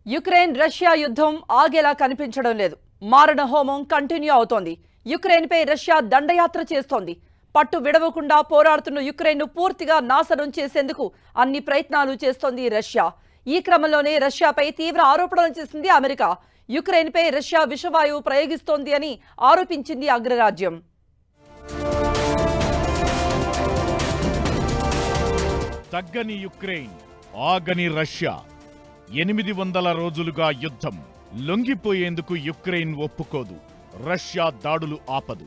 Ukraine Russia యుద్ధం ఆగేలా కనిపించడం లేదు. మారణ హోమం కంటిన్యూ అవుతోంది. యుక్రెయిన్పై రష్యా దండయాత్ర చేస్తోంది. పట్టు విడవకుండా పోరాడుతున్న యుక్రెయిన్ను పూర్తిగా నాశనం చేసేందుకు అన్ని ప్రయత్నాలు చేస్తోంది రష్యా. ఈ క్రమంలోనే రష్యాపై తీవ్ర ఆరోపణలు చేసింది అమెరికా. యుక్రెయిన్పై రష్యా విషవాయువు ప్రయోగిస్తోంది అని ఆరోపించింది అగ్రరాజ్యం. తగ్గని యుక్రెయిన్, ఆగని రష్యా. 800 రోజులుగా యుద్ధం. లొంగిపోయేందుకు యుక్రెయిన్ ఒప్పుకోదు. రష్యా దాడులు ఆపదు.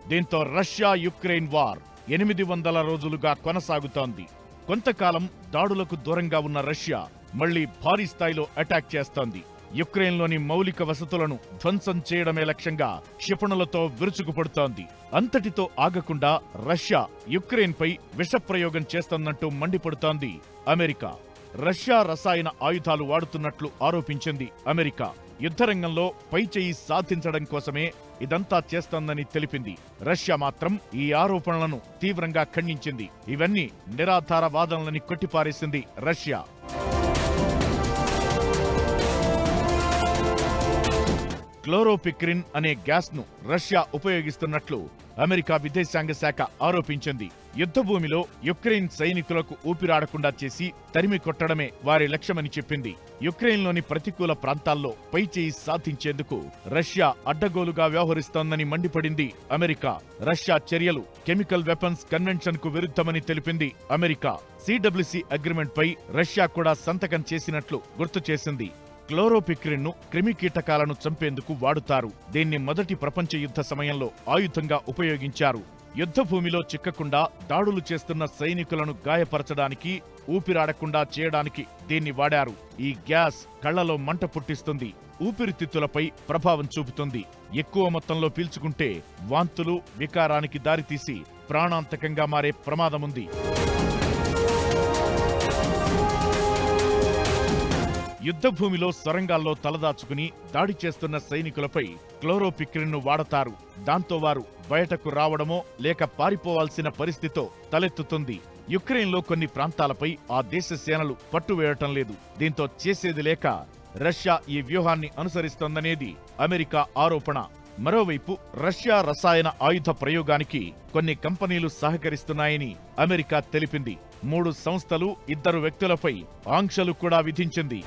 దీంతో రష్యా యుక్రెయిన్ వార్ 800 రోజులుగా కొనసాగుతోంది. కొంతకాలం దాడులకు దూరంగా ఉన్న రష్యా మళ్లీ భారీ స్థాయిలో అటాక్ చేస్తోంది. యుక్రెయిన్లోని మౌలిక వసతులను ధ్వంసం చేయడమే లక్ష్యంగా క్షిపణులతో విరుచుకుపడుతోంది. అంతటితో ఆగకుండా రష్యా యుక్రెయిన్పై విషప్రయోగం చేస్తోందంటూ మండిపడుతోంది అమెరికా. రష్యా రసాయన ఆయుధాలు వాడుతున్నట్లు ఆరోపించింది అమెరికా. యుద్ధరంగంలో పైచేయి సాధించడం కోసమే ఇదంతా చేస్తోందని తెలిపింది. రష్యా మాత్రం ఈ ఆరోపణలను తీవ్రంగా ఖండించింది. ఇవన్నీ నిరాధార వాదనలని కొట్టిపారేసింది రష్యా. క్లోరోపిక్రిన్ అనే గ్యాస్ ను రష్యా ఉపయోగిస్తున్నట్లు అమెరికా విదేశాంగ శాఖ ఆరోపించింది. యుద్ధభూమిలో యుక్రెయిన్ సైనికులకు ఊపిరాడకుండా చేసి తరిమి కొట్టడమే వారి లక్ష్యమని చెప్పింది. యుక్రెయిన్లోని ప్రతికూల ప్రాంతాల్లో పైచేయి సాధించేందుకు రష్యా అడ్డగోలుగా వ్యవహరిస్తోందని మండిపడింది అమెరికా. రష్యా చర్యలు కెమికల్ వెపన్స్ కన్వెన్షన్ కు విరుద్ధమని తెలిపింది అమెరికా. సిడబ్ల్యూసి అగ్రిమెంట్ పై రష్యా కూడా సంతకం చేసినట్లు గుర్తు చేసింది. క్లోరోపిక్రిన్ ను క్రిమికీటకాలను చంపేందుకు వాడుతారు. దీన్ని మొదటి ప్రపంచ యుద్ధ సమయంలో ఆయుధంగా ఉపయోగించారు. యుద్ధభూమిలో చిక్కకుండా దాడులు చేస్తున్న సైనికులను గాయపరచడానికి, ఊపిరాడకుండా చేయడానికి దీన్ని వాడారు. ఈ గ్యాస్ కళ్లలో మంట పుట్టిస్తుంది, ఊపిరితిత్తులపై ప్రభావం చూపుతుంది. ఎక్కువ మొత్తంలో పీల్చుకుంటే వాంతులు, వికారానికి దారితీసి ప్రాణాంతకంగా మారే ప్రమాదముంది. యుద్ధభూమిలో సొరంగాల్లో తలదాచుకుని దాడి చేస్తున్న సైనికులపై క్లోరోపిక్రిన్ ను వాడతారు. దాంతో వారు బయటకు రావడమో లేక పారిపోవాల్సిన పరిస్థితితో తలెత్తుతుంది. యుక్రెయిన్లో కొన్ని ప్రాంతాలపై ఆ దేశ సేనలు పట్టువేయటం లేదు. దీంతో చేసేది లేక రష్యా ఈ వ్యూహాన్ని అనుసరిస్తోందనేది అమెరికా ఆరోపణ. మరోవైపు రష్యా రసాయన ఆయుధ ప్రయోగానికి కొన్ని కంపెనీలు సహకరిస్తున్నాయని అమెరికా తెలిపింది. 3 సంస్థలు, 2 వ్యక్తులపై ఆంక్షలు కూడా విధించింది.